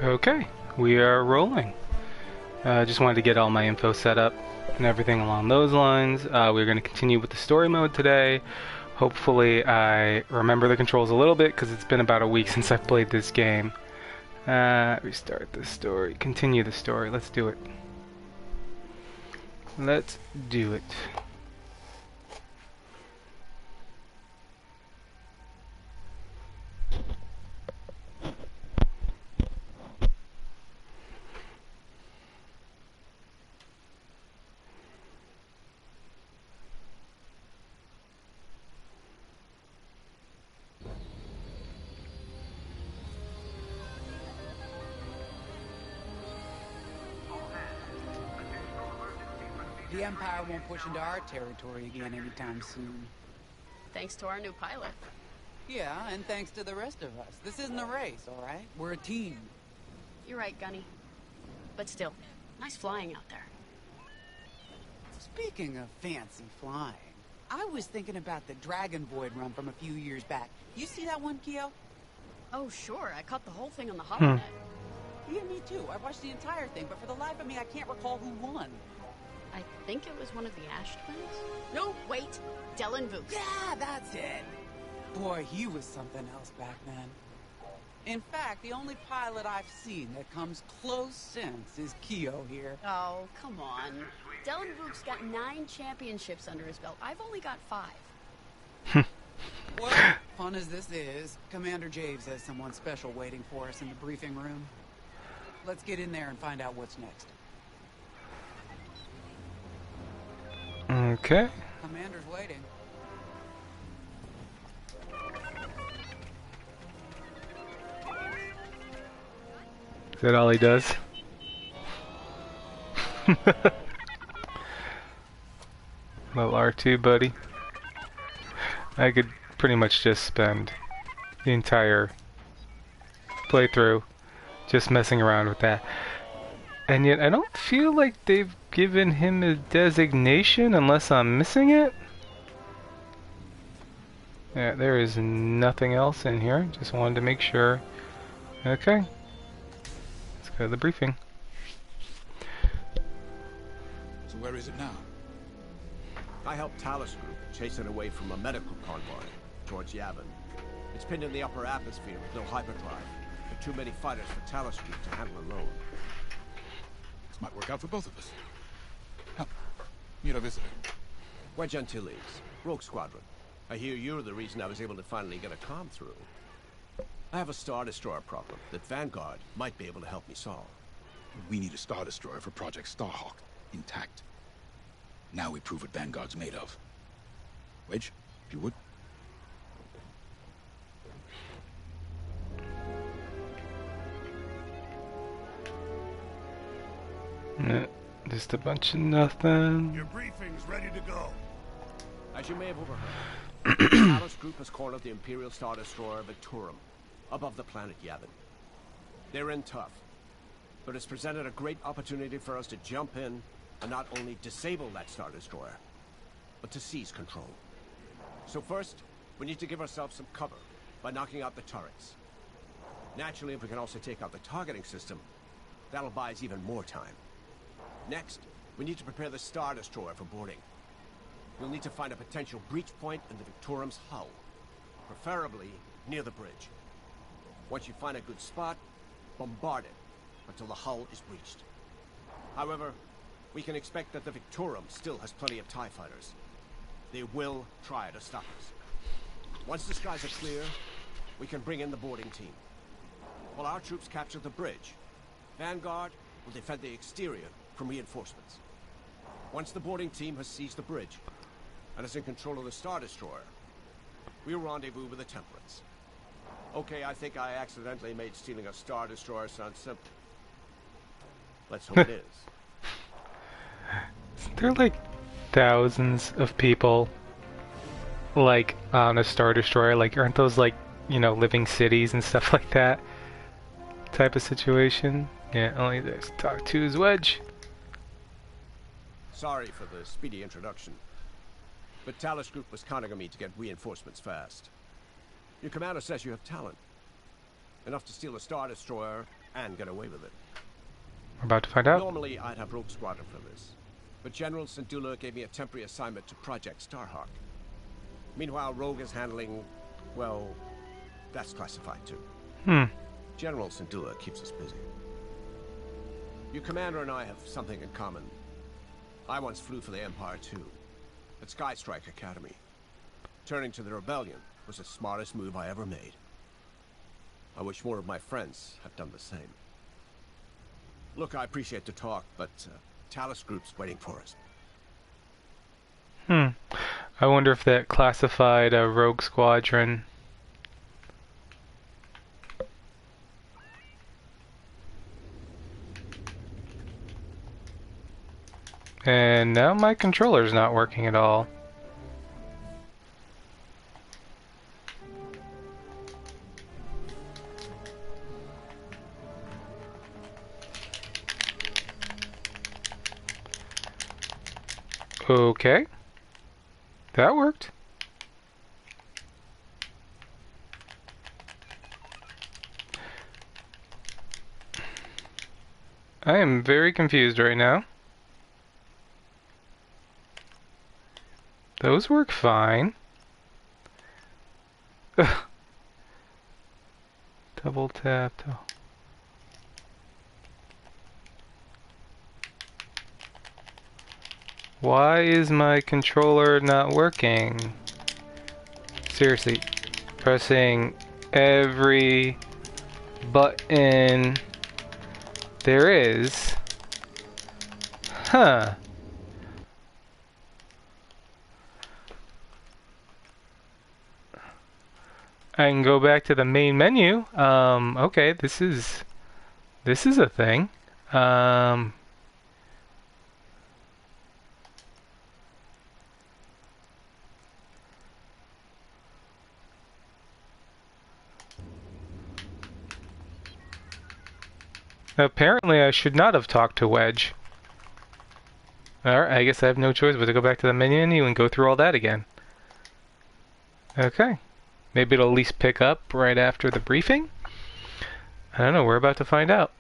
Okay, we are rolling. Just wanted to get all my info set up and everything along those lines. We're going to continue with the story mode today. Hopefully I remember the controls a little bit because it's been about a week since I've played this game. Restart the story. Continue the story. Let's do it. Let's do it. The Empire won't push into our territory again anytime soon. Thanks to our new pilot. Yeah, and thanks to the rest of us. This isn't a race, all right? We're a team. You're right, Gunny. But still, nice flying out there. Speaking of fancy flying, I was thinking about the Dragon Void run from a few years back. You see that one, Kyo? Oh, sure. I caught the whole thing on the holonet. Yeah, me too. I watched the entire thing, but for the life of me, I can't recall who won. I think it was one of the Ash twins? No, wait. Dylan Vooks. Yeah, that's it. Boy, he was something else back then. In fact, the only pilot I've seen that comes close since is Kyo here. Oh, come on. Dylan Vooks got 9 championships under his belt. I've only got 5. Well, fun as this is, Commander Javes has someone special waiting for us in the briefing room. Let's get in there and find out what's next. Okay. Commander's waiting. Is that all he does? Well, R2, buddy. I could pretty much just spend the entire playthrough just messing around with that. And yet I don't feel like they've given him a designation unless I'm missing it. Yeah, there is nothing else in here. Just wanted to make sure. Okay. Let's go to the briefing. So where is it now? I helped Talus Group chase it away from a medical convoy towards Yavin. It's pinned in the upper atmosphere with no hyperdrive. There are too many fighters for Talus Group to handle alone. This might work out for both of us. Come, meet our visitor. We're Gentiles, Rogue Squadron. I hear you're the reason I was able to finally get a comm through. I have a Star Destroyer problem that Vanguard might be able to help me solve. We need a Star Destroyer for Project Starhawk, intact. Now we prove what Vanguard's made of. Wedge, if you would. Just a bunch of nothing. Your briefing's ready to go. As you may have overheard, the Talus Group has cornered the Imperial Star Destroyer Victorum above the planet Yavin. They're in tough, but it's presented a great opportunity for us to jump in and not only disable that Star Destroyer, but to seize control. So first, we need to give ourselves some cover by knocking out the turrets. Naturally, if we can also take out the targeting system, that'll buy us even more time. Next, we need to prepare the Star Destroyer for boarding. We'll need to find a potential breach point in the Victorum's hull, preferably near the bridge. Once you find a good spot, bombard it until the hull is breached. However, we can expect that the Victorum still has plenty of TIE fighters. They will try to stop us. Once the skies are clear, we can bring in the boarding team. While our troops capture the bridge, Vanguard will defend the exterior from reinforcements. Once the boarding team has seized the bridge and is in control of the Star Destroyer, we'll rendezvous with the Temperance. Okay, I think I accidentally made stealing a Star Destroyer sound simple. Let's hope it is. There are like thousands of people like on a Star Destroyer. Like, aren't those like, you know, living cities and stuff like that type of situation? Yeah, only there's talk to his Wedge. Sorry for the speedy introduction, but Talus Group was counting on me to get reinforcements fast. Your commander says you have talent. Enough to steal a Star Destroyer and get away with it. We're about to find out. Normally, I'd have Rogue Squadron for this, but General Syndulla gave me a temporary assignment to Project Starhawk. Meanwhile, Rogue is handling, well, that's classified too. General Syndulla keeps us busy. Your commander and I have something in common. I once flew for the Empire too, at Skystrike Academy. Turning to the rebellion was the smartest move I ever made. I wish more of my friends had done the same. Look, I appreciate the talk, but Talos Group's waiting for us. I wonder if that classified Rogue Squadron. And now my controller's not working at all. Okay. That worked. I am very confused right now. Those work fine. Ugh. Double tap. Why is my controller not working? Seriously, pressing every button there is. Huh. I can go back to the main menu. Okay, this is a thing. Apparently I should not have talked to Wedge. Alright, I guess I have no choice but to go back to the menu and go through all that again. Okay. Maybe it'll at least pick up right after the briefing? I don't know, we're about to find out.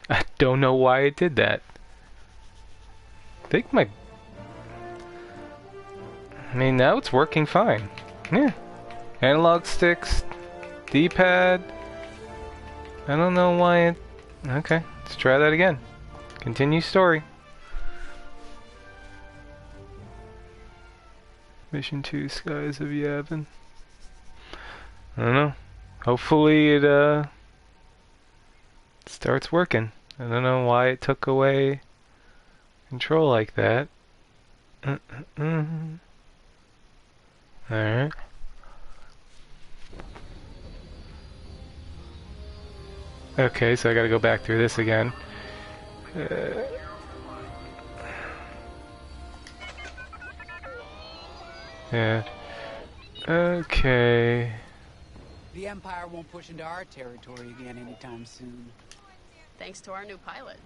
I don't know why it did that. I think I mean, now it's working fine. Yeah. Analog sticks, D-pad. I don't know why it... Okay, let's try that again. Continue story. Mission 2, Skies of Yavin. I don't know. Hopefully it starts working. I don't know why it took away control like that. Alright. Okay, so I gotta go back through this again. Yeah. Okay. The Empire won't push into our territory again anytime soon. Thanks to our new pilot.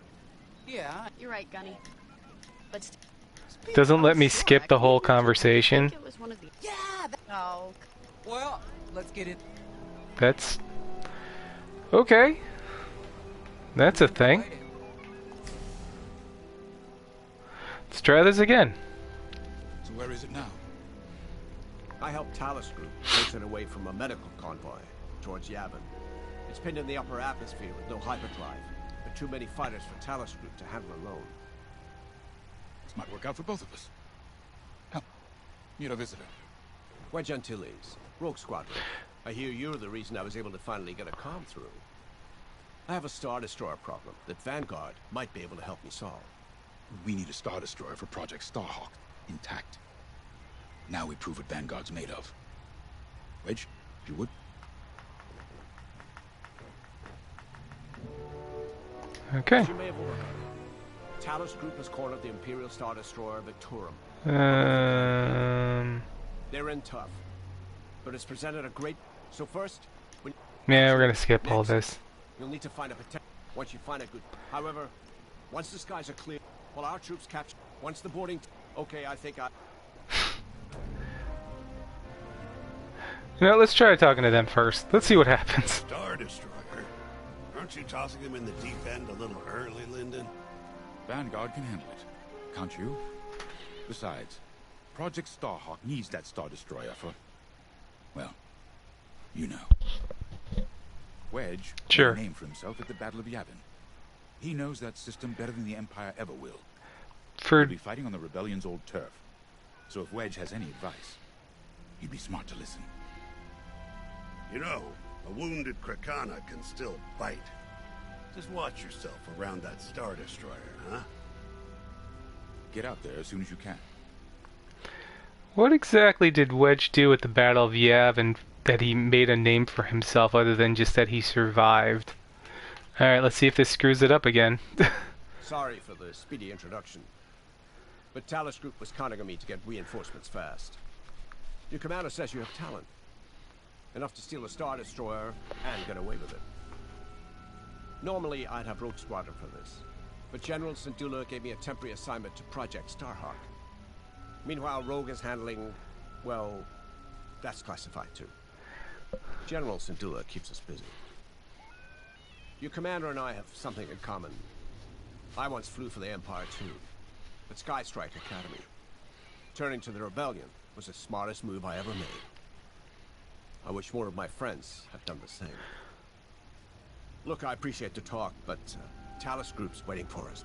Yeah. You're right, Gunny. But Doesn't let me skip the whole conversation. it was one of the... Yeah. Oh. Well, let's get it. That's... Okay. That's a thing. Let's try this again. So where is it now? I helped Talos Group chase it away from a medical convoy towards Yavin. It's pinned in the upper atmosphere with no hyperdrive, but too many fighters for Talos Group to handle alone. This might work out for both of us. Come, meet a visitor. Wedge Antilles, Rogue Squadron. I hear you're the reason I was able to finally get a comm through. I have a Star Destroyer problem that Vanguard might be able to help me solve. We need a Star Destroyer for Project Starhawk, intact. Now we prove what Vanguard's made of. Wedge, if you would. Okay. As you may have overheard, Talos Group has cornered the Imperial Star Destroyer Victorum. They're in tough, but it's presented a great... So first... Yeah, we're gonna skip all this. You'll need to find a protect... Once you find a good... However, once the skies are clear, while our troops capture... Once the boarding... Okay, I think I... You know, let's try talking to them first. Let's see what happens. Star Destroyer? Aren't you tossing him in the deep end a little early, Lyndon? Vanguard can handle it. Can't you? Besides, Project Starhawk needs that Star Destroyer for... well, you know. Wedge Sure. made a name for himself at the Battle of Yavin. He knows that system better than the Empire ever will. He'll be fighting on the Rebellion's old turf. So if Wedge has any advice, he'd be smart to listen. You know, a wounded Krakana can still bite. Just watch yourself around that Star Destroyer, huh? Get out there as soon as you can. What exactly did Wedge do at the Battle of Yavin that he made a name for himself other than just that he survived? Alright, let's see if this screws it up again. Sorry for the speedy introduction, but Talus Group was counting on me to get reinforcements fast. Your commander says you have talent. Enough to steal a Star Destroyer and get away with it. Normally, I'd have Rogue Squadron for this, but General Syndulla gave me a temporary assignment to Project Starhawk. Meanwhile, Rogue is handling, well, that's classified too. General Syndulla keeps us busy. Your commander and I have something in common. I once flew for the Empire too, at Sky Strike Academy. Turning to the Rebellion was the smartest move I ever made. I wish more of my friends had done the same. Look, I appreciate the talk, but Talus Group's waiting for us.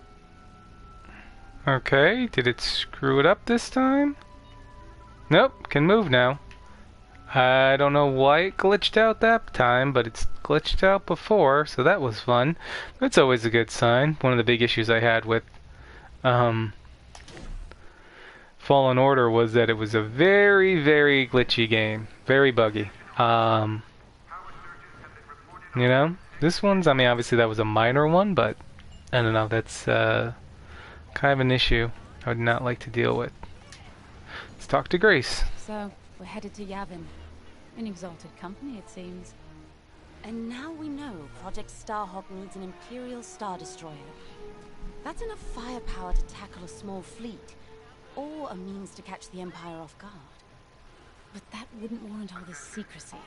Okay, did it screw it up this time? Nope, can move now. I don't know why it glitched out that time, but it's glitched out before, so that was fun. That's always a good sign. One of the big issues I had with Fallen Order was that it was a very, very glitchy game. Very buggy. You know? This one's, I mean, obviously that was a minor one, but I don't know, that's kind of an issue I would not like to deal with. Let's talk to Grace. So, we're headed to Yavin. In exalted company, it seems. And now we know Project Starhawk needs an Imperial Star Destroyer. That's enough firepower to tackle a small fleet, or a means to catch the Empire off guard. But that wouldn't warrant all this secrecy.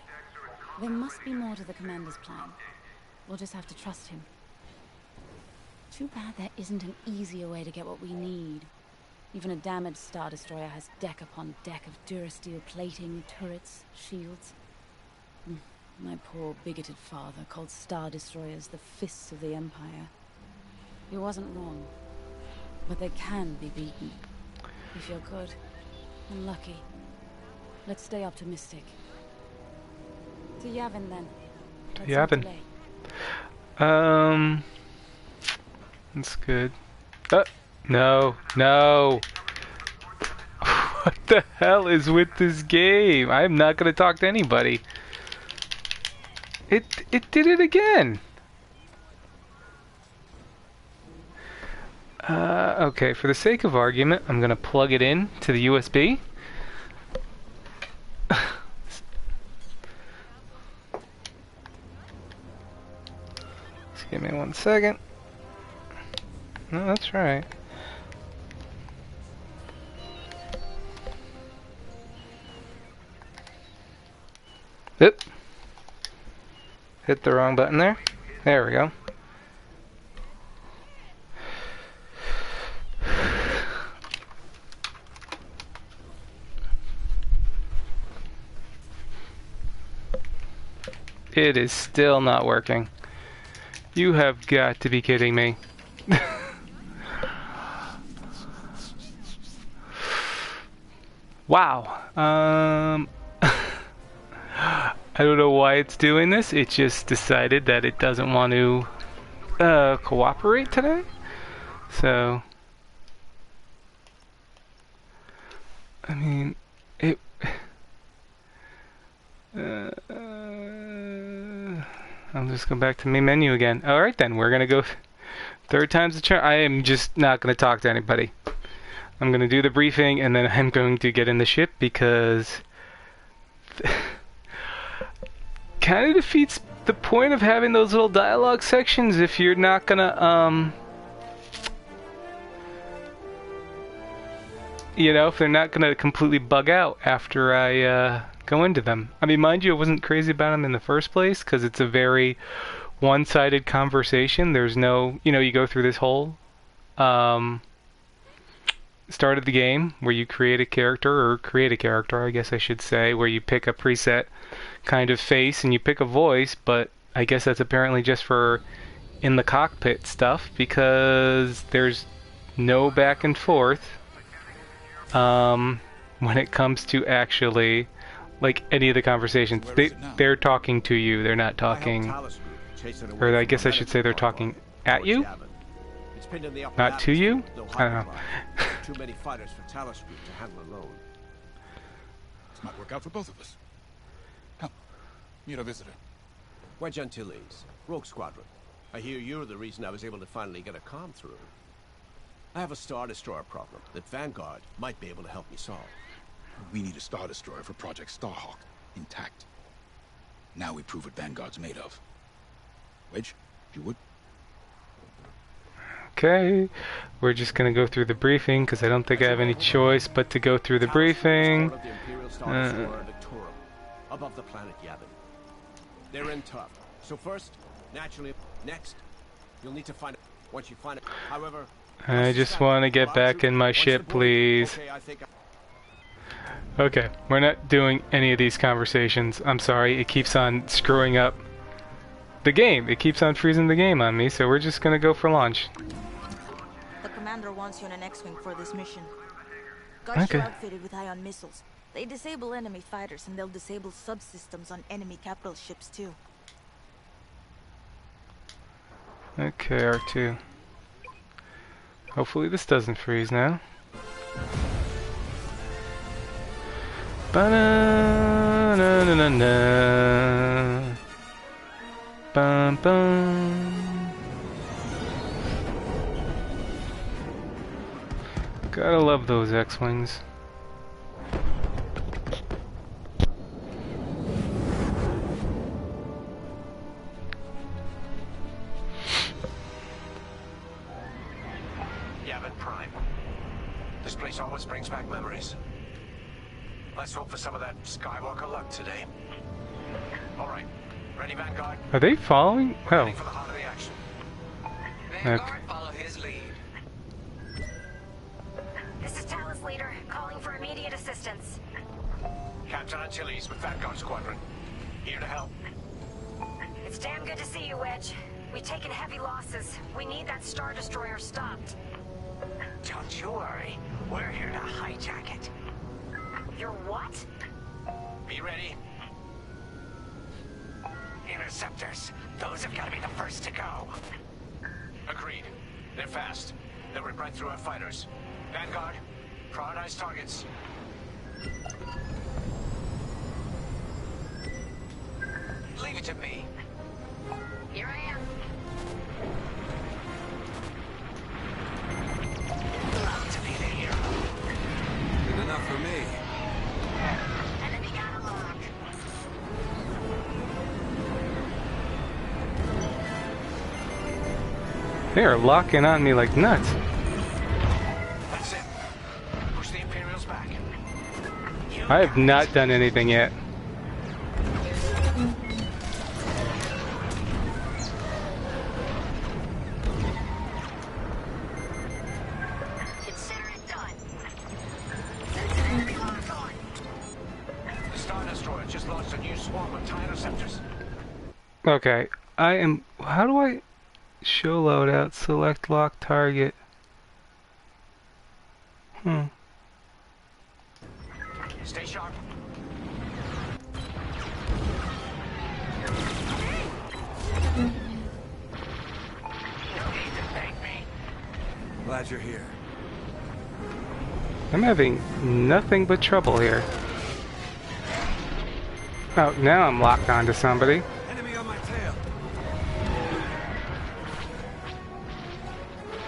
There must be more to the Commander's plan. We'll just have to trust him. Too bad there isn't an easier way to get what we need. Even a damaged Star Destroyer has deck upon deck of Durasteel plating, turrets, shields. My poor bigoted father called Star Destroyers the fists of the Empire. He wasn't wrong. But they can be beaten. If you're good and lucky. Let's stay optimistic. To Yavin then. Let's not Yavin. delay. That's good. No, no. What the hell is with this game? I'm not gonna talk to anybody. It did it again. Okay, for the sake of argument, I'm gonna plug it in to the USB. Just give me 1 second. No, that's right. Oop. Hit the wrong button there. There we go. It is still not working. You have got to be kidding me. Wow. I don't know why it's doing this. It just decided that it doesn't want to cooperate today. So, I mean, it. I'll just go back to main menu again. All right, then we're gonna go third time's the charm. I am just not gonna talk to anybody. I'm gonna do the briefing and then I'm going to get in the ship because kind of defeats the point of having those little dialogue sections if you're not gonna you know, if they're not gonna completely bug out after I go into them. I mean, mind you, I wasn't crazy about them in the first place because it's a very one-sided conversation. There's no, you go through this whole start of the game where you create a character, I guess I should say, where you pick a preset kind of face and you pick a voice, but I guess that's apparently just for in the cockpit stuff because there's no back and forth when it comes to actually like any of the conversations. They're talking to you, they're not talking, or I guess I should say they're talking at you, not to you. I don't know. Too many fighters for Talos Group to handle alone. This might work out for both of us. Come, meet our visitor. Wedge Antilles, Rogue Squadron. I hear you're the reason I was able to finally get a comm through. I have a Star Destroyer problem that Vanguard might be able to help me solve. We need a Star Destroyer for Project Starhawk, intact. Now we prove what Vanguard's made of. Wedge, if you would. Okay, we're just gonna go through the briefing because I don't think I have any choice but to go through the briefing. Above the planet Yavin. They're in tough. So first, naturally, next, you'll need to find it. Once you find it, however, I just want to get back in my ship, please. Okay, we're not doing any of these conversations. I'm sorry, it keeps on screwing up the game. It keeps on freezing the game on me, so we're just gonna go for launch. The commander wants you in an X-Wing for this mission. Guards are outfitted with ion missiles. They disable enemy fighters, and they'll disable subsystems on enemy capital ships too. Okay, R2. Hopefully this doesn't freeze now. Ba-na-na-na-na. Bum bum. Gotta love those X-Wings. Yavin Prime. This place always brings back memories. Let's hope for some of that Skywalker luck today. All right. Ready, Vanguard? Are they following? We're ready for the heart of the action. Vanguard, follow his lead. This is Talos Leader, calling for immediate assistance. Captain Antilles with Vanguard Squadron. Here to help. It's damn good to see you, Wedge. We've taken heavy losses. We need that Star Destroyer stopped. Don't you worry. We're here to hijack it. You're what? Be ready. Interceptors. Those have got to be the first to go. Agreed. They're fast. They'll rip right through our fighters. Vanguard, prioritize targets. Leave it to me. Here I am. Love to be the hero. Good enough for me. Enemy got a lock. They are locking on me like nuts. That's it. Push the Imperials back. I have not done anything yet. Consider it done. Sensitivity lock on. The Star Destroyer just launched a new swarm of TIE interceptors. Okay, I am. How do I show loadout? Select lock target. Stay sharp. No need to thank me. Glad you're here. I'm having nothing but trouble here. Oh, now I'm locked onto somebody. Enemy on my tail.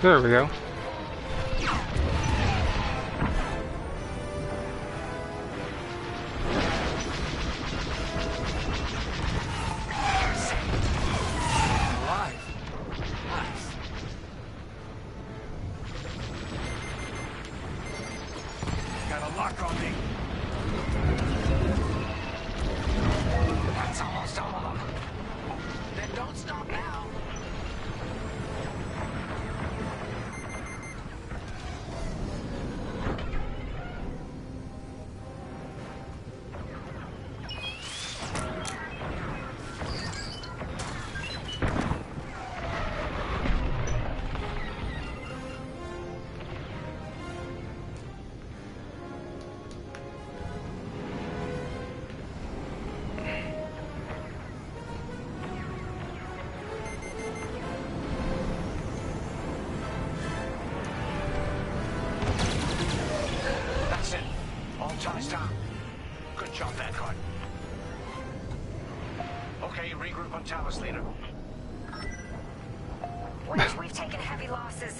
There we go. Alive. Nice. Got a lock on me. regroup on Talus, leader. Wedge, we've taken heavy losses.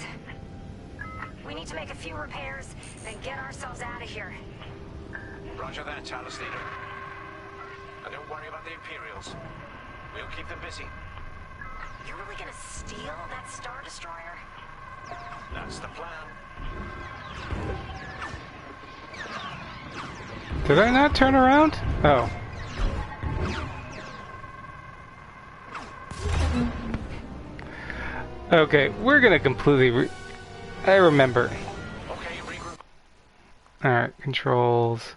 We need to make a few repairs, then get ourselves out of here. Roger that, Talus, leader. And don't worry about the Imperials. We'll keep them busy. You're really gonna steal that Star Destroyer? That's the plan. Did I not turn around? Oh. Okay, we're gonna completely I remember. Okay, regroup. Alright, controls.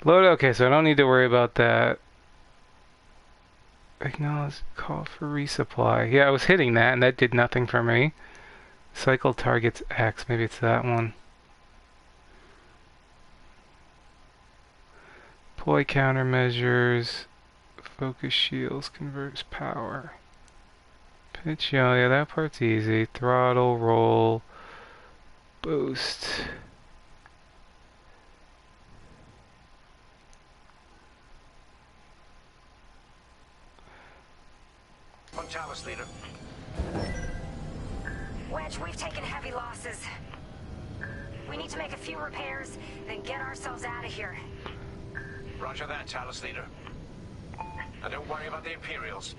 Load, okay, so I don't need to worry about that. Acknowledge call for resupply. Yeah, I was hitting that and that did nothing for me. Cycle targets X, maybe it's that one. Deploy countermeasures. Focus shields converts power. Pitch, yeah, that part's easy. Throttle, roll, boost. On Talus, leader. Wedge, we've taken heavy losses. We need to make a few repairs, then get ourselves out of here. Roger that, Talus, leader. And don't worry about the Imperials.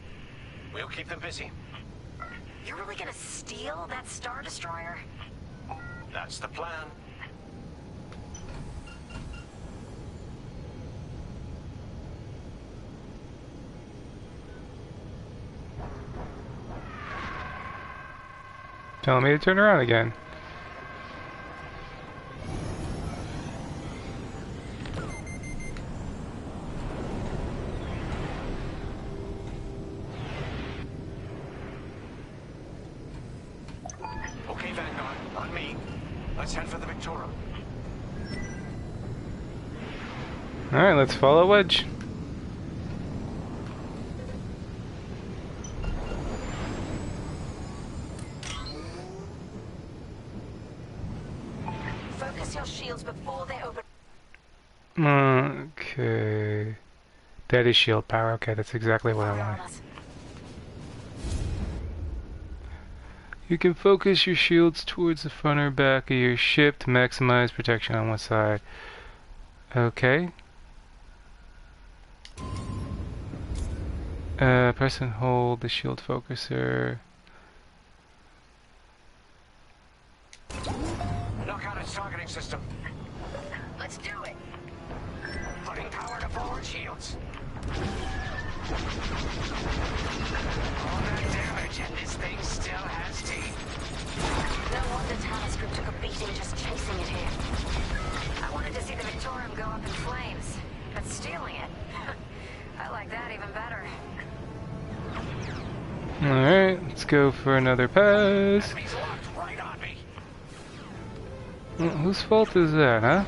We'll keep them busy. You're really gonna steal that Star Destroyer? That's the plan. Telling me to turn around again. Okay, Vanguard, on me. Let's head for the Victorum. Alright, let's follow Wedge. Focus your shields before they open. Okay. That is shield power. Okay, that's exactly what I wanted. You can focus your shields towards the front or back of your ship to maximize protection on one side. Okay. Press and hold the shield focuser. Knock out its targeting system. Let's do it. Putting power to forward shields. All that damage and this thing still has teeth. No wonder Talus Group took a beating just chasing it here. I wanted to see the Victorium go up in flames, but stealing it, I like that even better. Alright, let's go for another pass. Enemies locked right on me. Whose fault is that, huh?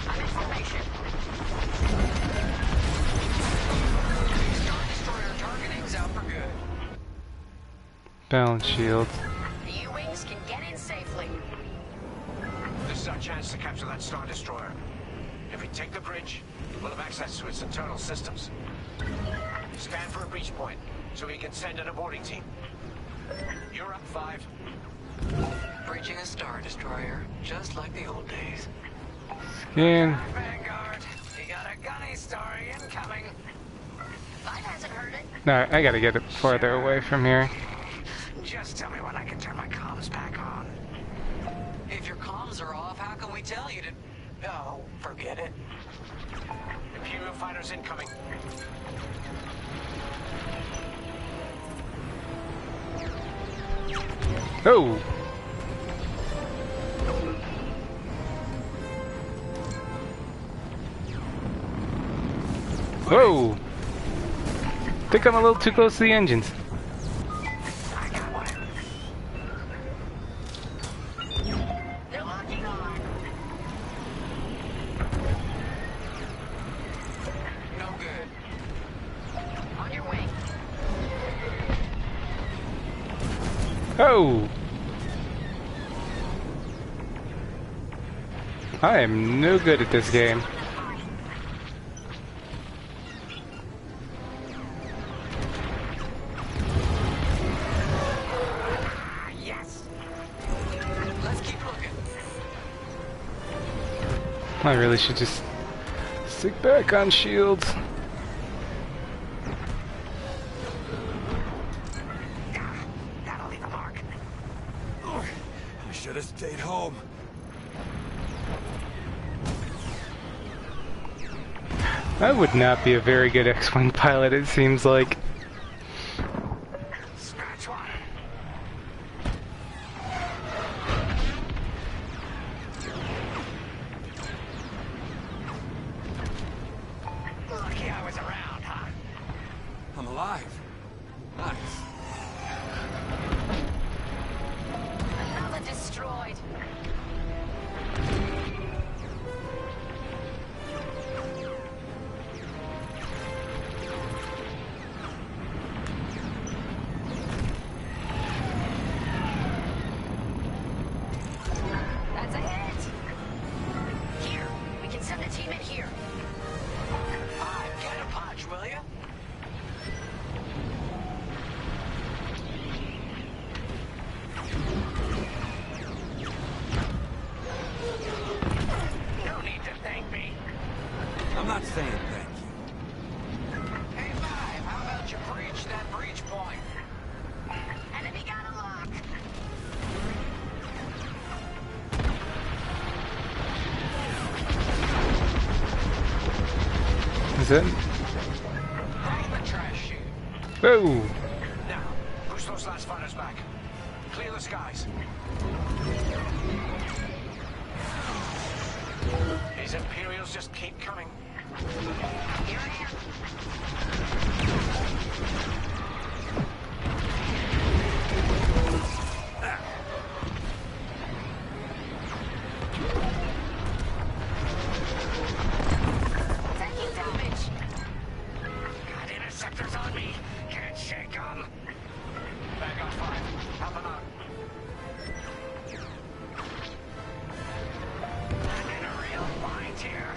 I'm in formation. Star Destroyer targeting's out for good. Balance shield. The U-Wings can get in safely. This is our chance to capture that Star Destroyer. If we take the bridge, we'll have access to its internal systems. Scan for a breach point, so we can send an aborting team. You're up, 5. Bridging a Star Destroyer, just like the old days. Scan. Vanguard, you got a gunny story incoming. Light hasn't heard it. Alright, I gotta get it farther away from here. Just tell me when I can turn my comms back on. If your comms are off, how can we tell you to... Oh, forget it. Imperial fighters incoming. Oh! Whoa! Think I'm a little too close to the engines. I got one. They're locking on. No good. On your way. Oh! I am no good at this game. I really should just stick back on shields. That'll leave a mark. I should have stayed home. I would not be a very good X-Wing pilot, it seems like. Scratch one. Lucky I was around, huh? I'm alive. Nice. Another destroyed. That's a hit. Here, we can send a team in here. Get a punch, will you? No need to thank me. I'm not saying thank you. Hey, Five, how about you breach that breach point? Enemy got a lock. Is it? Bring the trash chute. Whoa! Now, push those last fighters back. Clear the skies. These Imperials just keep coming. Here I am. Taking damage. Got interceptors on me. Can't shake them. Back on 5. Help them out. I'm in a real bind here.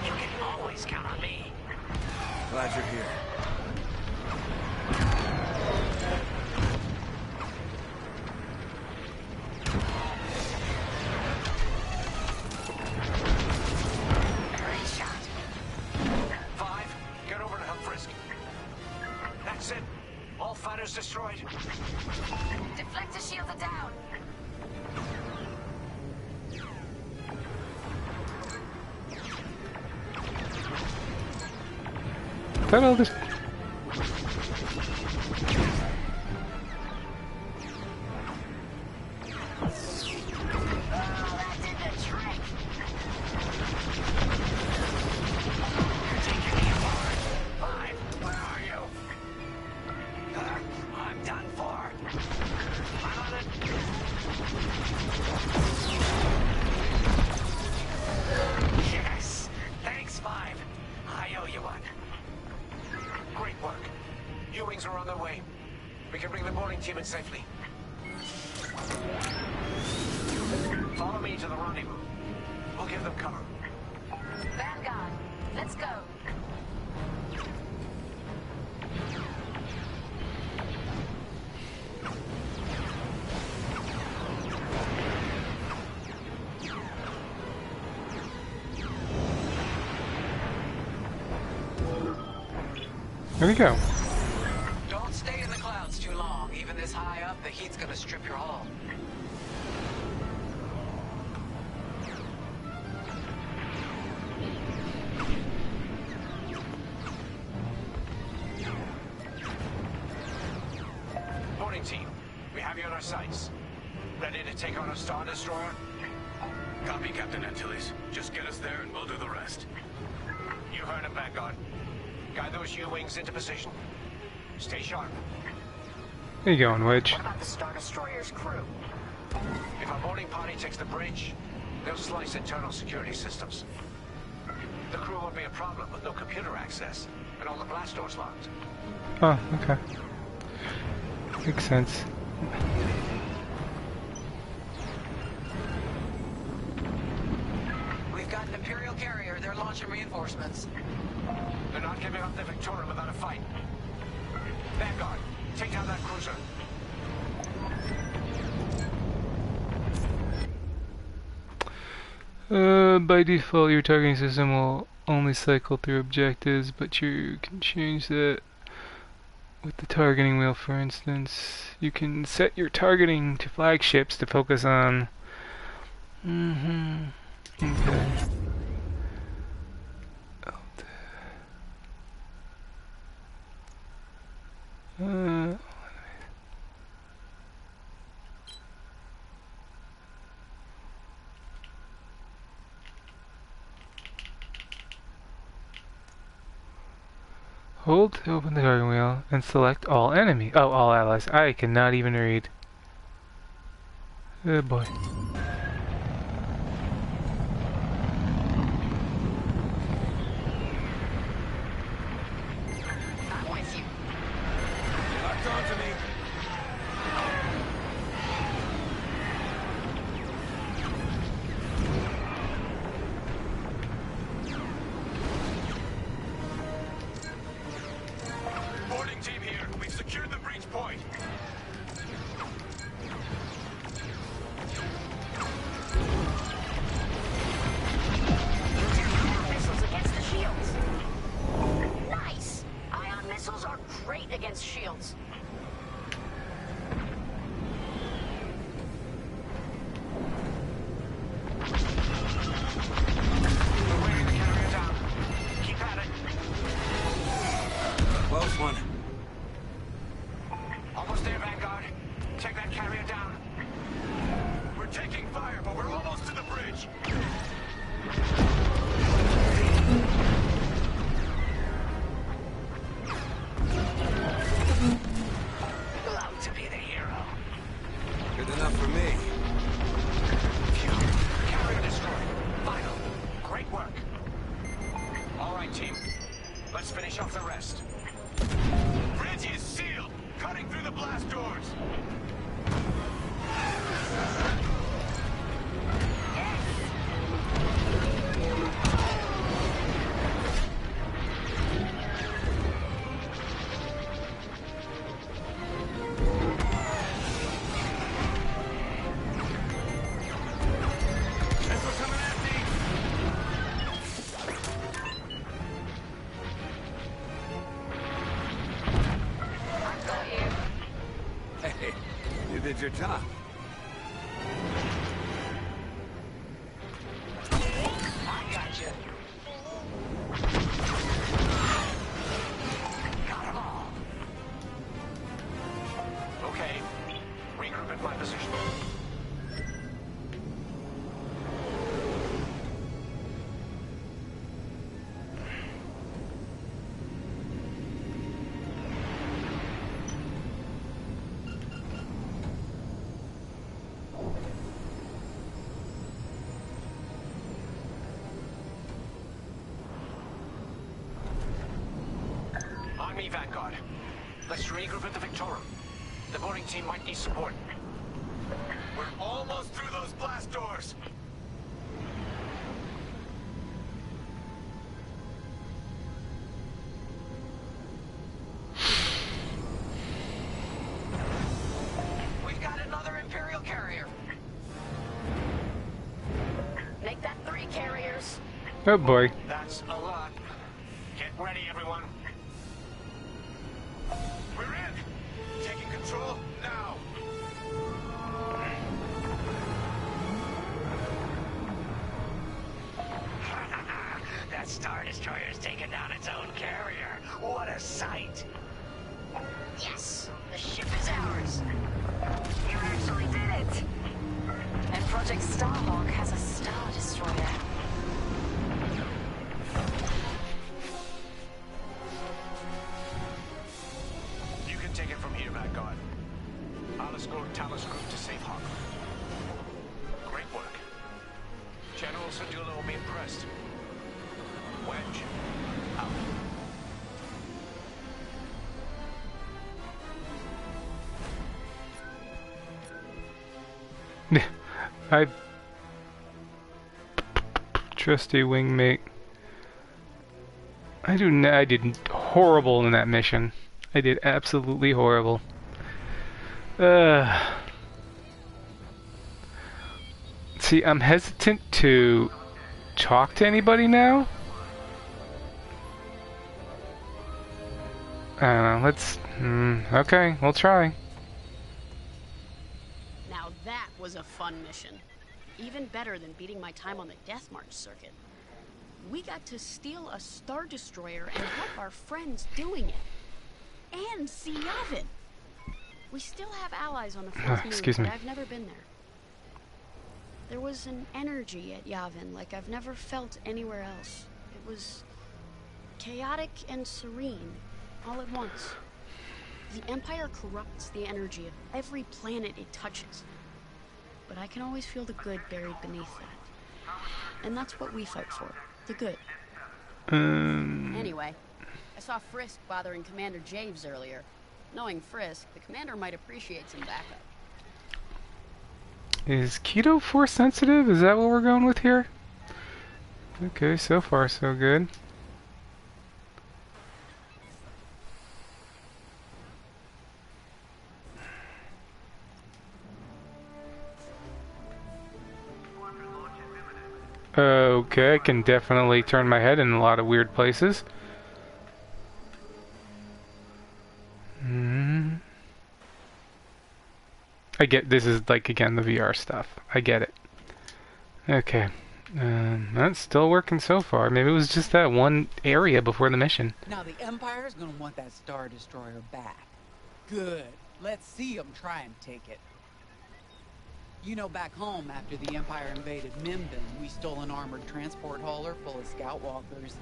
You can always count on me. Glad you're here. Great shot. 5, get over to help Frisk. That's it. All fighters destroyed. Deflector shields are down. Is that all this? Oh, that did the trick. You're taking me apart. 5, where are you? I'm done for. I'm on it. Yes. Thanks, 5. I owe you one. Great work. U-Wings are on their way. We can bring the boarding team in safely. Follow me to the rendezvous. We'll give them cover. Vanguard, let's go. There we go. Don't stay in the clouds too long. Even this high up, the heat's gonna strip your hull. Boarding team, we have you on our sights. Ready to take on a Star Destroyer? Copy, Captain Antilles. Just get us there and we'll do the rest. You heard him, Vanguard. Guide those U-Wings into position. Stay sharp. Where you going, Wedge? What about the Star Destroyer's crew? If our boarding party takes the bridge, they'll slice internal security systems. The crew won't be a problem with no computer access and all the blast doors locked. Oh, okay. Makes sense. We've got an Imperial carrier. They're launching reinforcements. They're not giving up the Victoria without a fight. Vanguard, take down that cruiser. By default, your targeting system will only cycle through objectives, but you can change that with the targeting wheel, for instance. You can set your targeting to flagships to focus on... Okay. Hold to open the target wheel and select all enemy. Oh, all allies. I cannot even read. Oh boy. I'm with you. Locked onto me. Boarding team here. We've secured the breach point. Missiles against the shields. Nice. Ion missiles are great against shields. We're wearing the carrier down. Keep at it. Close one. Almost there, Vanguard. Take that carrier down. We're taking fire, but we're almost to the bridge. Love to be the hero. Good enough for me. Phew. Carrier destroyed. Final. Great work. All right, team. Let's finish off the rest. Bridge is sealed. Cutting through the blast doors. Missile coming at me. I've got you. Hey, you did your job. I got you. Got 'em all. Okay. Regroup at my position. On me, Vanguard. Let's regroup at the Victorum. The boarding team might need support. We're almost through those blast doors. We've got another Imperial carrier. Make that 3 carriers. Oh boy. That's a lot. Get ready, everyone. We're in. Taking control now. That Star Destroyer's taken down its own carrier. What a sight. Yes, the ship is ours. You actually did it. And Project Starhawk has a Star Destroyer. You can take it from here, Vanguard. I'll escort Talos Group to safe harbor. Great work. General Sedula will be impressed. Wedge, out. I trusty wingmate. I did horrible in that mission. I did absolutely horrible. See, I'm hesitant to talk to anybody now. I don't know, let's... okay, we'll try. Now that was a fun mission. Even better than beating my time on the Death March circuit. We got to steal a Star Destroyer and help our friends doing it. And see Yavin. We still have allies on the fourth moon, but I've never been there. There was an energy at Yavin like I've never felt anywhere else. It was chaotic and serene, all at once. The Empire corrupts the energy of every planet it touches. But I can always feel the good buried beneath that. And that's what we fight for, the good. Anyway, I saw Frisk bothering Commander Javes earlier. Knowing Frisk, the commander might appreciate some backup. Is Keto force sensitive? Is that what we're going with here? Okay, so far so good. Okay, I can definitely turn my head in a lot of weird places. I get, this is like, again, the VR stuff. I get it. Okay. That's still working so far. Maybe it was just that one area before the mission. Now the Empire's gonna want that Star Destroyer back. Good. Let's see them try and take it. You know, back home, after the Empire invaded Mimbin, we stole an armored transport hauler full of scout walkers.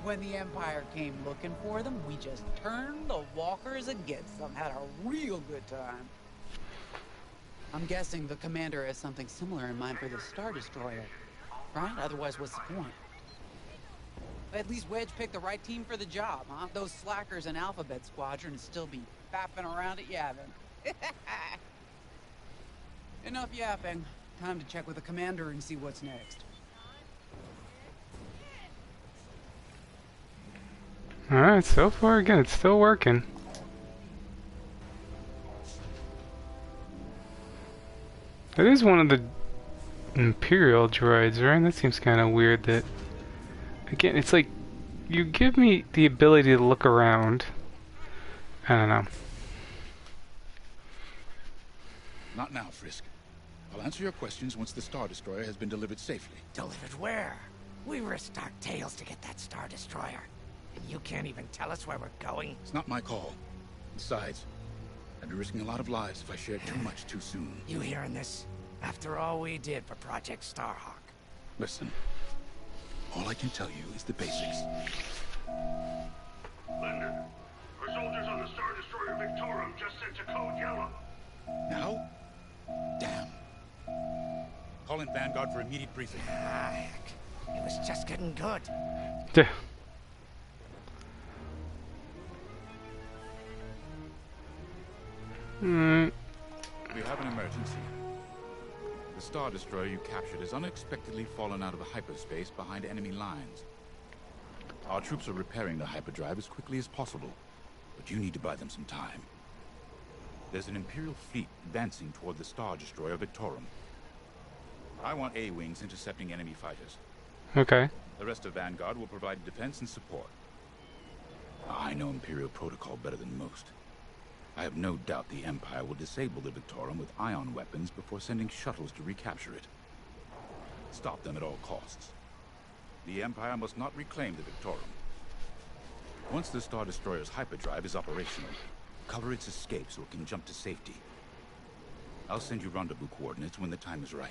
When the Empire came looking for them, we just turned the walkers against them. Had a real good time. I'm guessing the commander has something similar in mind for the Star Destroyer, right? Otherwise, what's the point? At least Wedge picked the right team for the job, huh? Those slackers in Alphabet Squadron would still be faffing around at Yavin. Enough yapping. Time to check with the commander and see what's next. Alright, so far, again, it's still working. It is one of the Imperial droids, right? That seems kind of weird that... Again, it's like, you give me the ability to look around. I don't know. Not now, Frisk. I'll answer your questions once the Star Destroyer has been delivered safely. Delivered where? We risked our tails to get that Star Destroyer. And you can't even tell us where we're going? It's not my call. Besides, I'd be risking a lot of lives if I shared too much too soon. You hearing this? After all we did for Project Starhawk. Listen, all I can tell you is the basics. Linden, our soldiers on the Star Destroyer Victorum just sent a code yellow. Now? Damn. Call in Vanguard for immediate briefing. Ah, heck. It was just getting good. We have an emergency. The Star Destroyer you captured has unexpectedly fallen out of hyperspace behind enemy lines. Our troops are repairing the hyperdrive as quickly as possible, but you need to buy them some time. There's an Imperial fleet advancing toward the Star Destroyer Victorum. I want A-wings intercepting enemy fighters. Okay. The rest of Vanguard will provide defense and support. I know Imperial protocol better than most. I have no doubt the Empire will disable the Victorum with ion weapons before sending shuttles to recapture it. Stop them at all costs. The Empire must not reclaim the Victorum. Once the Star Destroyer's hyperdrive is operational, cover its escape so it can jump to safety. I'll send you rendezvous coordinates when the time is right.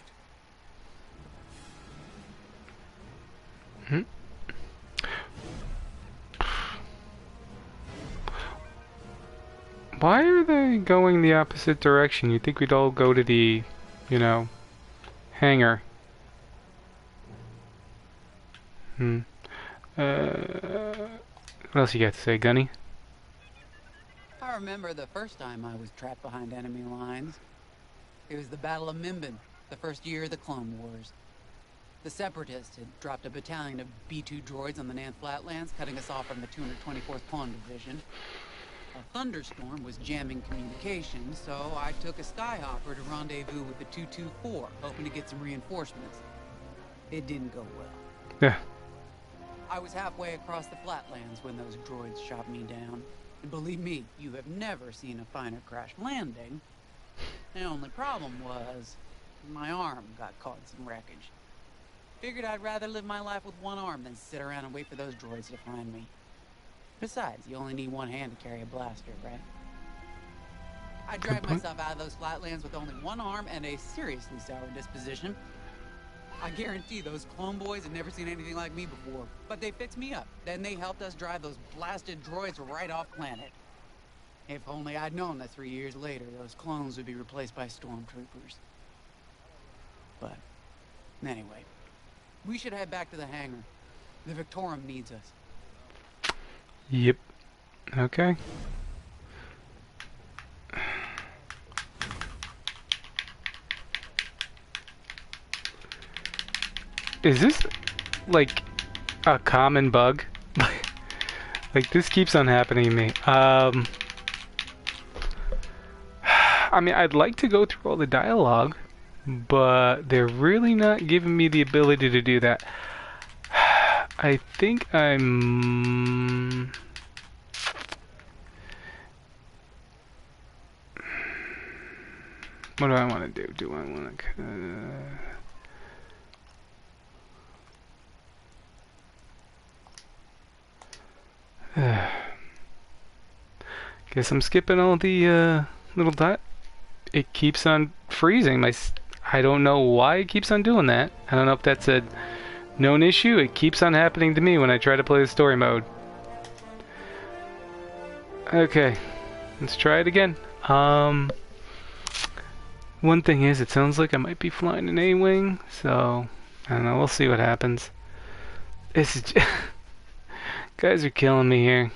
Why are they going the opposite direction? You'd think we'd all go to the, you know, hangar. What else you got to say, Gunny? I remember the first time I was trapped behind enemy lines. It was the Battle of Mimbin, the first year of the Clone Wars. The Separatists had dropped a battalion of B-2 droids on the Nan Flatlands, cutting us off from the 224th Clone Division. A thunderstorm was jamming communications, so I took a skyhopper to rendezvous with the 224, hoping to get some reinforcements. It didn't go well. Yeah. I was halfway across the flatlands when those droids shot me down. And believe me, you have never seen a finer crash landing. The only problem was, my arm got caught in some wreckage. Figured I'd rather live my life with one arm than sit around and wait for those droids to find me. Besides, you only need one hand to carry a blaster, right? I dragged myself out of those flatlands with only one arm and a seriously sour disposition. I guarantee those clone boys had never seen anything like me before, but they fixed me up. Then they helped us drive those blasted droids right off planet. If only I'd known that 3 years later, those clones would be replaced by stormtroopers. But, anyway, we should head back to the hangar. The Victorum needs us. Yep. Okay. Is this like a common bug? Like this keeps on happening to me. I mean, I'd like to go through all the dialogue, but they're really not giving me the ability to do that. I think I'm... What do I want to do? Do I want to... Guess I'm skipping all the little dot. It keeps on freezing. I don't know why it keeps on doing that. I don't know if that's a known issue. It keeps on happening to me when I try to play the story mode. Okay, let's try it again. One thing is, it sounds like I might be flying an A-wing, so I don't know. We'll see what happens. This is just guys are killing me here.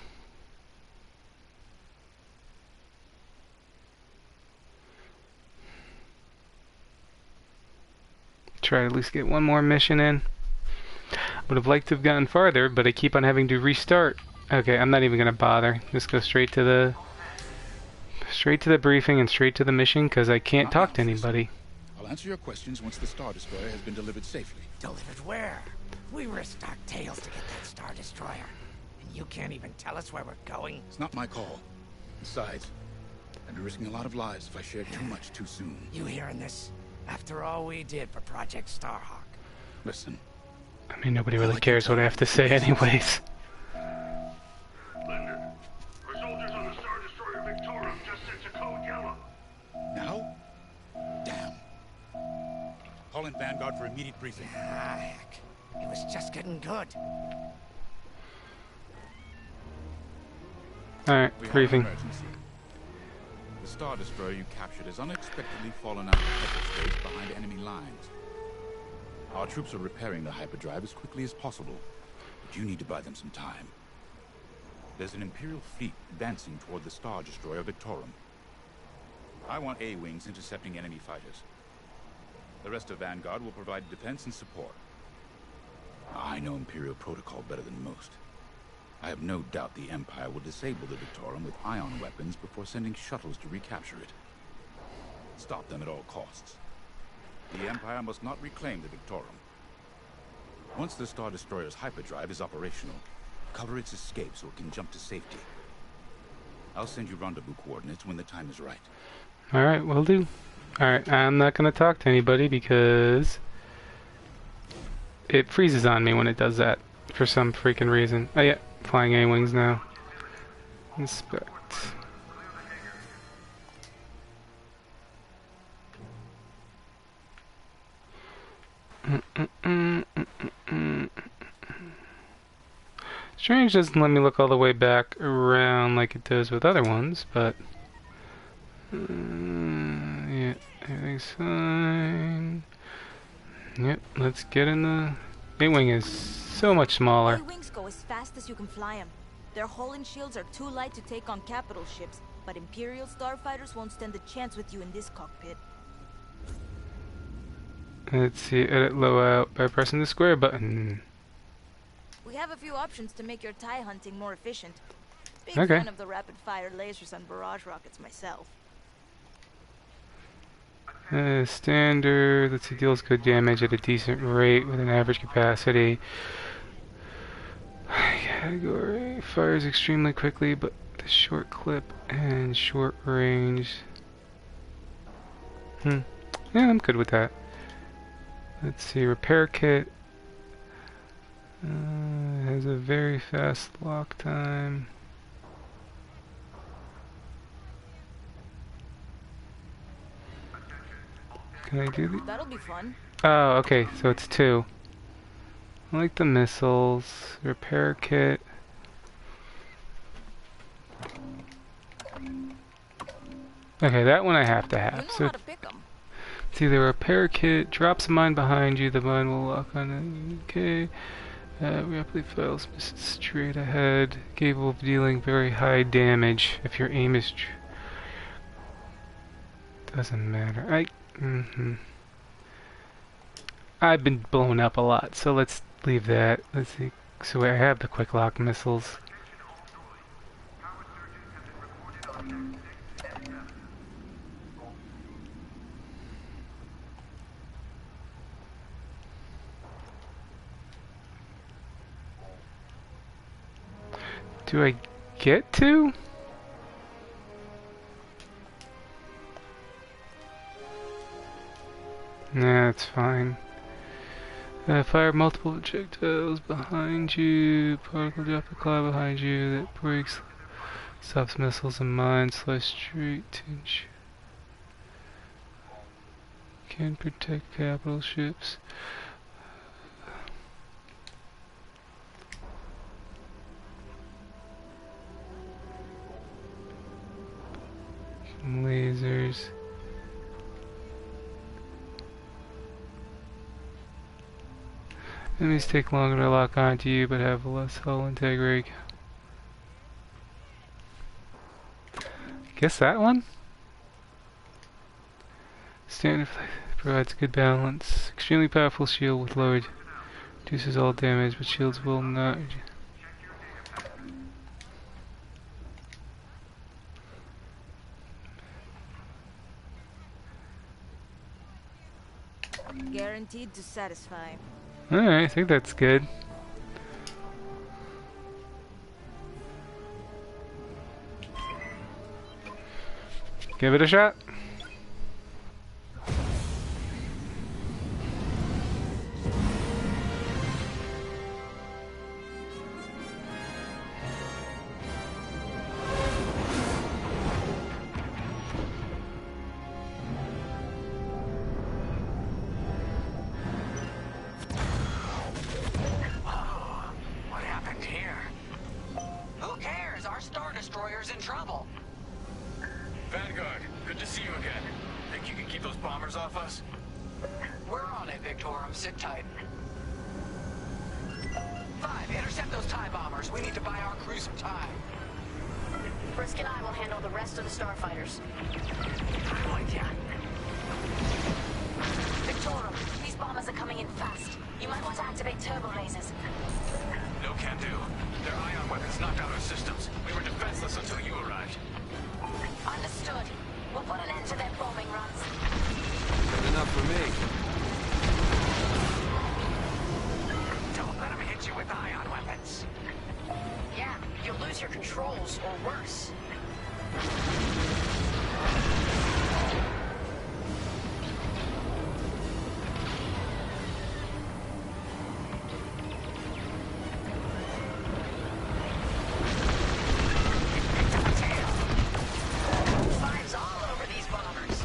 Try to at least get one more mission in. Would have liked to have gotten farther, but I keep on having to restart. Okay, I'm not even gonna bother. Just go straight to the briefing and straight to the mission because I can't talk to anybody. I'll answer your questions once the Star Destroyer has been delivered safely. Delivered where? We risked our tails to get that Star Destroyer. And you can't even tell us where we're going? It's not my call. Besides, I'd be risking a lot of lives if I shared too much too soon. You hearing this? After all we did for Project Starhawk. Listen. I mean, nobody really cares what I have to say anyways. Linder, our soldiers on the Star Destroyer Victorum just sent to code yellow. Now? Damn. Call in Vanguard for immediate briefing. Ah, heck. It was just getting good. Alright, briefing. The Star Destroyer you captured has unexpectedly fallen out of hyperspace behind enemy lines. Our troops are repairing the hyperdrive as quickly as possible, but you need to buy them some time. There's an Imperial fleet advancing toward the Star Destroyer Victorum. I want A-wings intercepting enemy fighters. The rest of Vanguard will provide defense and support. I know Imperial protocol better than most. I have no doubt the Empire will disable the Victorum with ion weapons before sending shuttles to recapture it. Stop them at all costs. The Empire must not reclaim the Victorum. Once the Star Destroyer's hyperdrive is operational, cover its escape so it can jump to safety. I'll send you rendezvous coordinates when the time is right. Alright, will do. Alright, I'm not gonna talk to anybody because it freezes on me when it does that for some freaking reason. Oh yeah, flying A-wings now. Inspect. Strange doesn't let me look all the way back around like it does with other ones, but yeah, everything's fine. Yep, let's get in the... A-wing is so much smaller. A-wings go as fast as you can fly them. Their hull and shields are too light to take on capital ships, but Imperial starfighters won't stand a chance with you in this cockpit. Let's see, edit low out by pressing the square button. We have a few options to make your TIE hunting more efficient. Big Okay. fan of the rapid-fire lasers and barrage rockets myself. Standard. Let's see, deals good damage at a decent rate with an average capacity. Category fires extremely quickly, but with a short clip and short range. Yeah, I'm good with that. Let's see, repair kit. Has a very fast lock time. Can I do the? That'll be fun. Oh, okay, so it's 2. I like the missiles. Repair kit. Okay, that one I have to have. You know So how to pick 'em. it's either a repair kit, drops a mine behind you, the mine will lock on it. Okay. Rapidly files misses straight ahead. Capable of dealing very high damage if your aim is... Doesn't matter. I've been blown up a lot, so let's leave that. Let's see. So I have the quick lock missiles. Do I get to? Nah, that's fine. Fire multiple projectiles behind you. Particle drop a cloud behind you that breaks, stops missiles and mines. Fly straight to. Can protect capital ships. Lasers. Enemies take longer to lock onto you, but have less hull integrity. Guess that one? Standard provides good balance. Extremely powerful shield with lowered. Reduces all damage, but shields will not. Guaranteed to satisfy. Alright, I think that's good. Give it a shot. What happened here? Who cares? Our Star Destroyer's in trouble. Vanguard, good to see you again. Think you can keep those bombers off us? We're on it, Victorum. Sit tight. 5, intercept those TIE bombers. We need to buy our crew some time. Frisk and I will handle the rest of the starfighters. I'm with ya. Victorum, these bombers are coming in fast. You might want to activate turbo lasers. No can do. Their ion weapons knocked out our systems. We were defenseless until you arrived. Understood. We'll put an end to their bombing runs. Good enough for me. Don't let them hit you with ion weapons. Yeah, you'll lose your controls, or worse. Fives all over these bombers.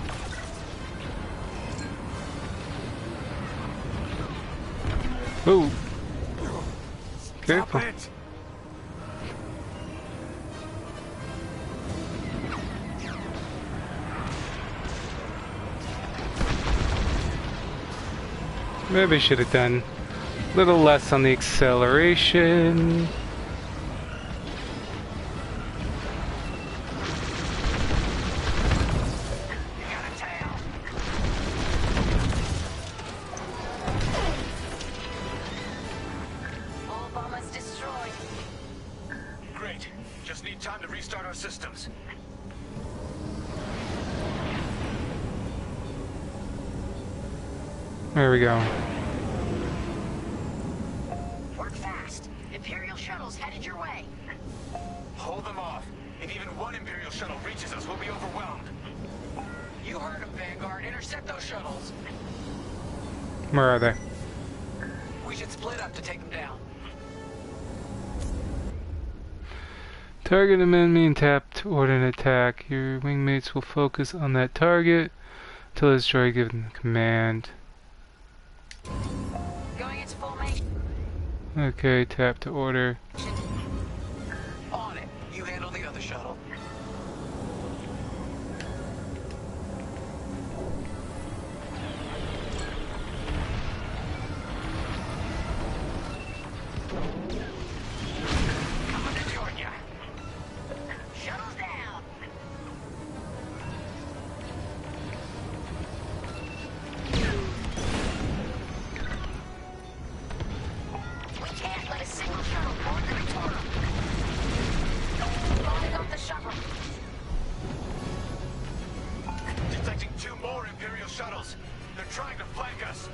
Ooh. Stop Careful. it! Maybe I should have done a little less on the acceleration. You got a tail. All bombers destroyed. Great. Just need time time to restart our systems. There we go. Work fast. Imperial shuttles headed your way. Hold them off. If even one Imperial shuttle reaches us, we'll be overwhelmed. You heard him, Vanguard. Intercept those shuttles. Where are they? We should split up to take them down. Target enemy and tap to order an attack. Your wingmates will focus on that target until the destroyer gives them the command. Going into formation. Okay, tap to order. On it. You handle the other shuttle. Coming to join ya. Shuttles down. We can't let a single shuttle board the Victoria. Loading up the shuttle. Detecting 2 more Imperial shuttles. They're trying to flank us.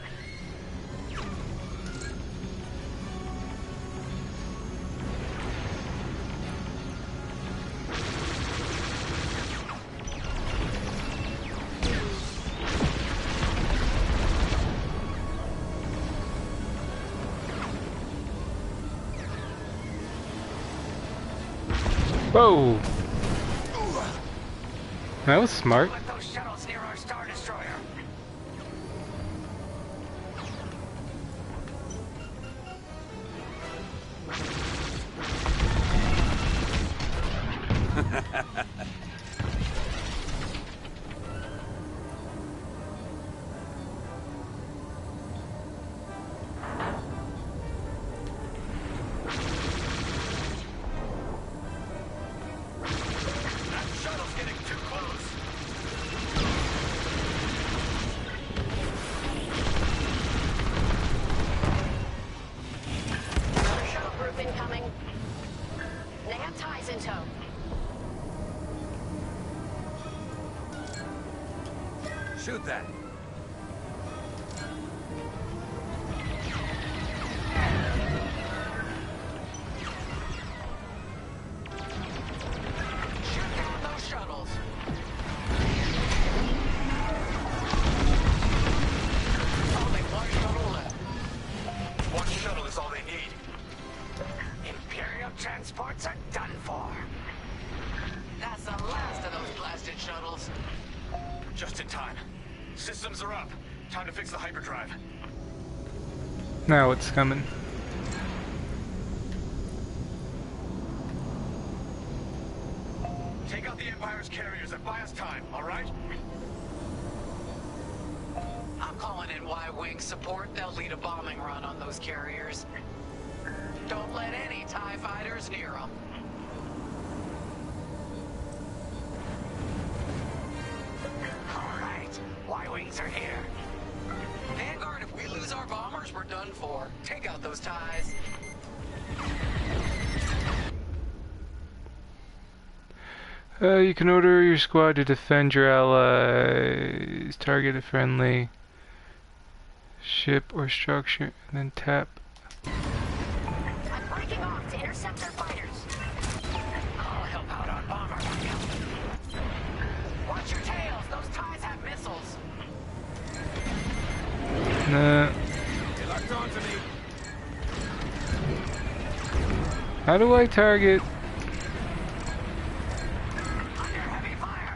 Whoa! That was smart. Put those shuttles near our Star Destroyer. That shuttle's getting too close. Another shuttle group incoming. They have ties in tow. Shoot that. Shoot down those shuttles. Only one shuttle left. One shuttle is all they need. Imperial transports are done for. That's the last of those blasted shuttles. Just in time. Systems are up. Time to fix the hyperdrive. Now it's coming. Take out the Empire's carriers and buy us time, alright? I'm calling in Y-Wing support. They'll lead a bombing run on those carriers. Don't let any TIE fighters near them. Alright, Y-Wings are here. Vanguard, if we lose our bombers, we're done for. Take out those ties. You can order your squad to defend your allies. Target a friendly ship or structure, and then tap. I'm breaking off to intercept their fighters. I'll help out on bomber. Watch your tails, those ties have missiles. Nah. They locked onto me. How do I target? Under heavy fire.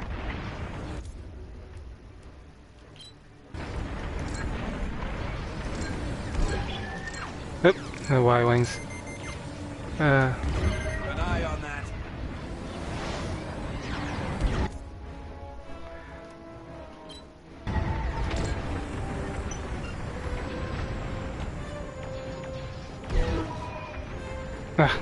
Oop, the Y-Wings. Keep an eye on that. Ah.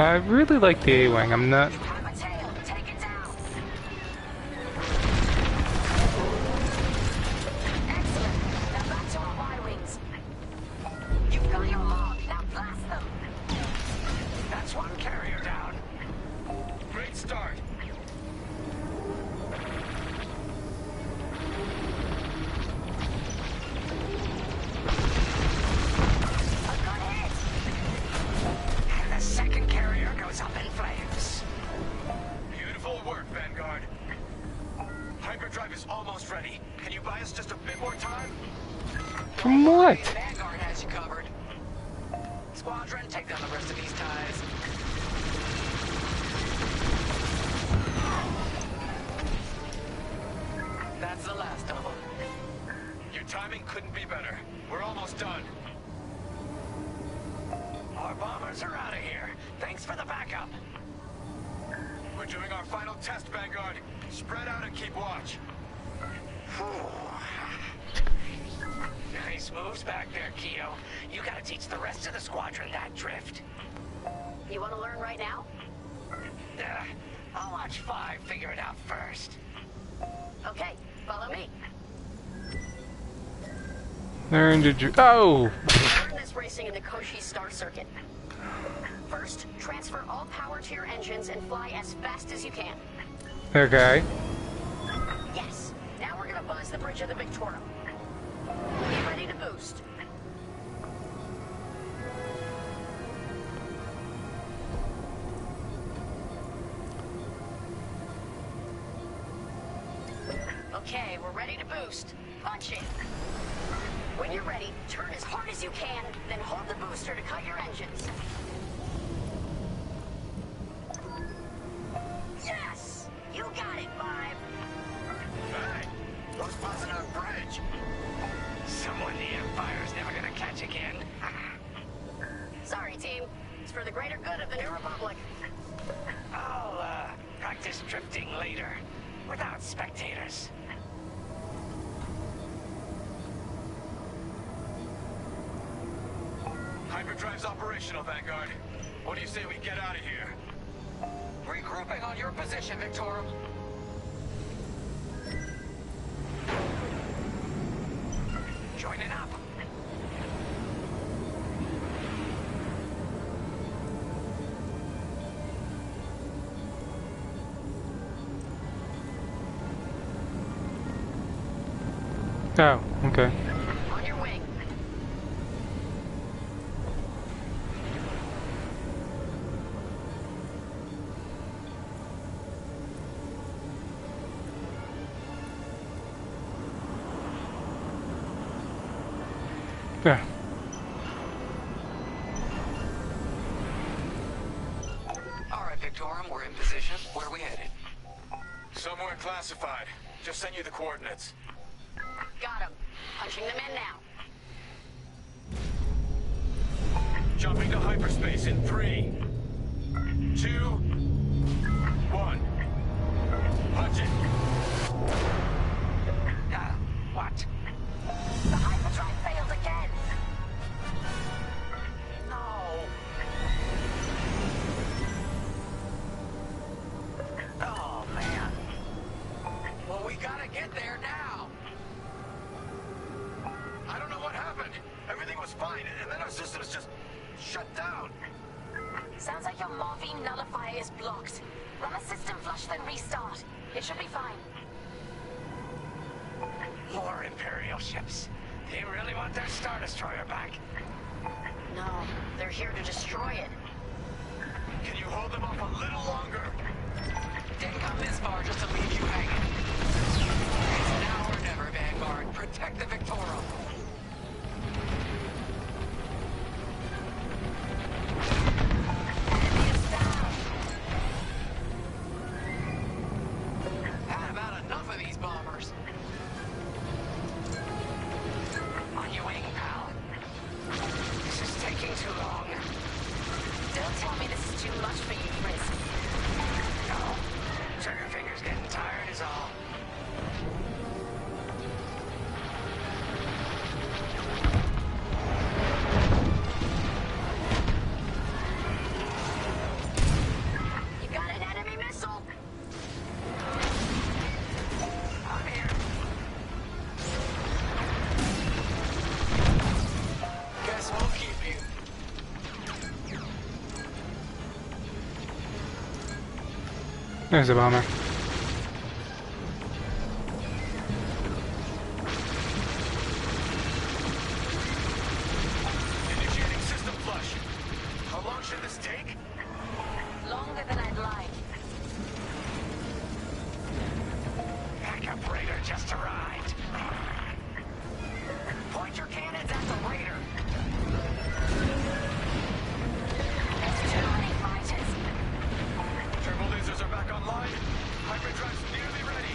I really like the A-Wing. I'm not... Have a tail. Take it down. Excellent. Now back to our Y-wings. You've got your mark. Now blast them. That's one carrier down. Great start. A good hit. And the second carrier goes up in flames. Beautiful work, Vanguard. Hyperdrive is almost ready. Can you buy us just a bit more time? From what? Vanguard has you covered. Squadron, take down the rest of these ties. That's the last of them. Your timing couldn't be better. We're almost done. Our bombers are out of here. Thanks for the backup. We're doing our final test, Vanguard. Spread out and keep watch. Nice moves back there, Keo. You gotta teach the rest of the squadron that drift. You want to learn right now? I'll watch 5 figure it out first. Okay, follow me. Learn to oh! Learn this racing in the Koshi Star Circuit. First, transfer all power to your engines and fly as fast as you can. Okay. Yes. Now we're gonna buzz the bridge of the Victorum. Get ready to boost. Okay, we're ready to boost. Punch it. When you're ready, turn as hard as you can, then hold the booster to cut your engines. Yes! You got it, Vibe! Hey! Who's buzzing our bridge? Someone the Empire's never gonna catch again. Sorry, team. It's for the greater good of the New Republic. I'll, practice drifting later, without spectators. Hyperdrive's operational, Vanguard. What do you say we get out of here? Regrouping on your position, Victorum. Joining up. Oh, okay. On your wing. Yeah. All right, Victorum, we're in position. Where are we headed? Somewhere classified. Just send you the coordinates. Got him. Punching them in now. Jumping to hyperspace in 3, 2, 1. Punch it. What? The hyperdrive failed again. No. Oh, man. Well, we gotta get there now. I don't know what happened. Everything was fine, and then our systems just shut down. Sounds like your morphine nullifier is blocked. Run a system flush, then restart. It should be fine. More Imperial ships. They really want their Star Destroyer back. No, they're here to destroy it. Can you hold them up a little longer? Didn't come this far just to leave you hanging. It's now or never, Vanguard. Protect the Victorum. Enemy is down. Had about enough of these bombers. On your wing, pal. This is taking too long. Don't tell me this is too much for you, Chris. No. Trigger finger's getting tired is all. There's a bomber. Initiating system flush. How long should this take? Longer than I'd like. Backup raider just arrived. Point your cannons at the raider. Turbo lasers are back online. Hyperdrive's nearly ready.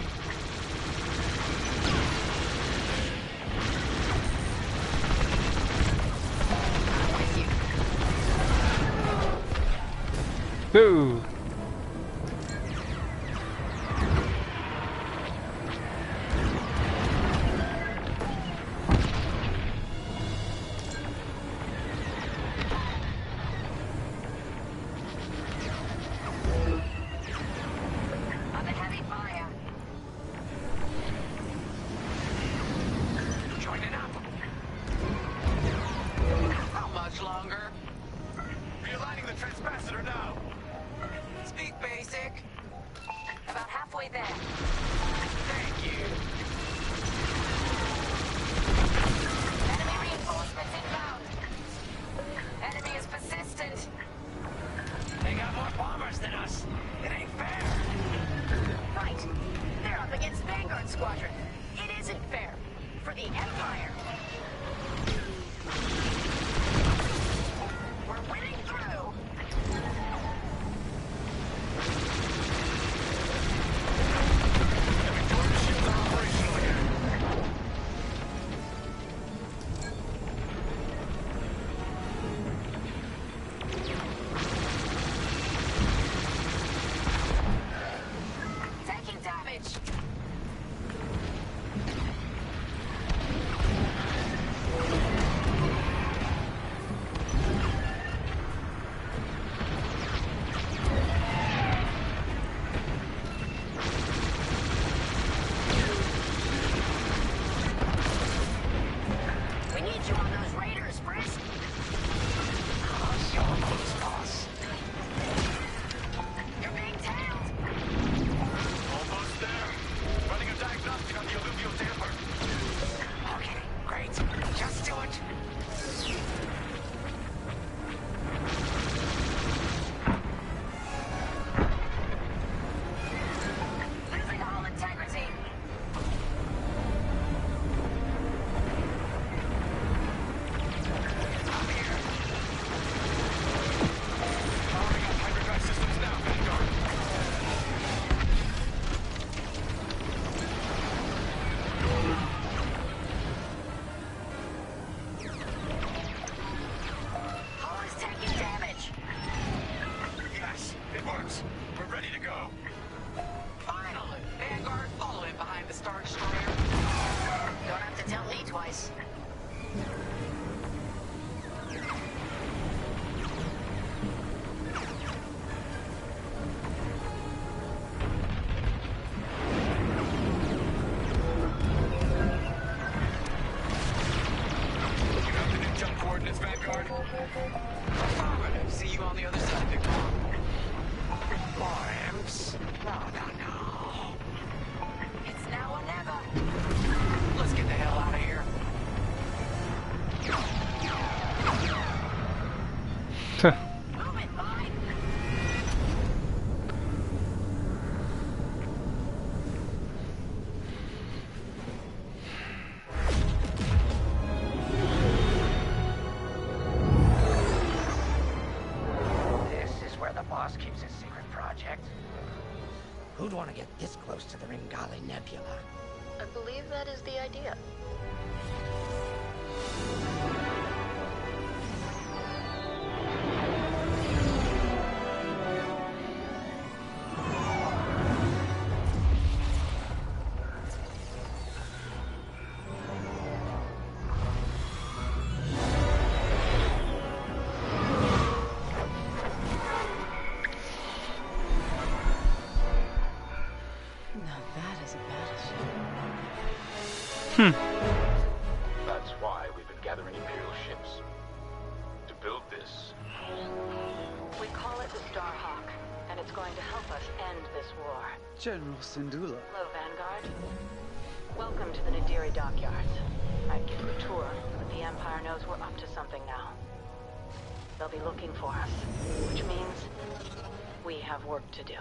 Boo! Under heavy fire. Joining up. How much longer? Realigning the transpacitor now. Speak basic. About halfway there. Thank you. Enemy reinforcements inbound. Enemy is persistent. They got more bombers than us. It ain't fair. Right. They're up against Vanguard Squadron. It isn't fair. For the Empire. We're winning through. Victoria shields are operational again. Taking damage. We need you on those raiders, Frisk. I'll show them who's boss. You're being tailed. Almost there. Running a diagnostic on the alluvial damper. Okay, great. Just do it. Losing all integrity. I'm here. Powering up hyperdrive systems now, Vanguard. Hull is taking damage. Yes, it works. We're ready to go. Finally, Vanguard following behind the Star Destroyer. Don't have to tell me twice. You have the new jump coordinates, Vanguard? Affirmative. See you on the other side, Big Mom. More imps? No. It's now or never. Let's get the hell out of here. Move it, mine. This is where the boss keeps his secret project. Who'd want to get this close to the Ringali Nebula? I believe that is the idea. That's why we've been gathering Imperial ships. To build this. We call it the Starhawk, and it's going to help us end this war. General Syndulla. Hello, Vanguard. Welcome to the Nadiri dockyards. I'd give you a tour, but the Empire knows we're up to something now. They'll be looking for us, which means we have work to do.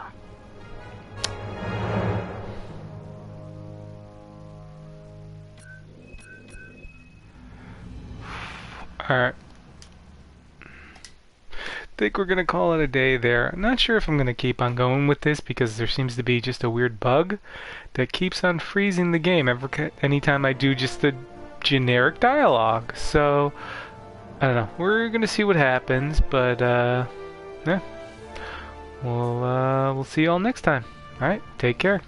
Alright. Think we're gonna call it a day there. I'm not sure if I'm gonna keep on going with this because there seems to be just a weird bug that keeps on freezing the game anytime I do just the generic dialogue. So I don't know. We're gonna see what happens, but yeah. We'll see you all next time. Alright, take care.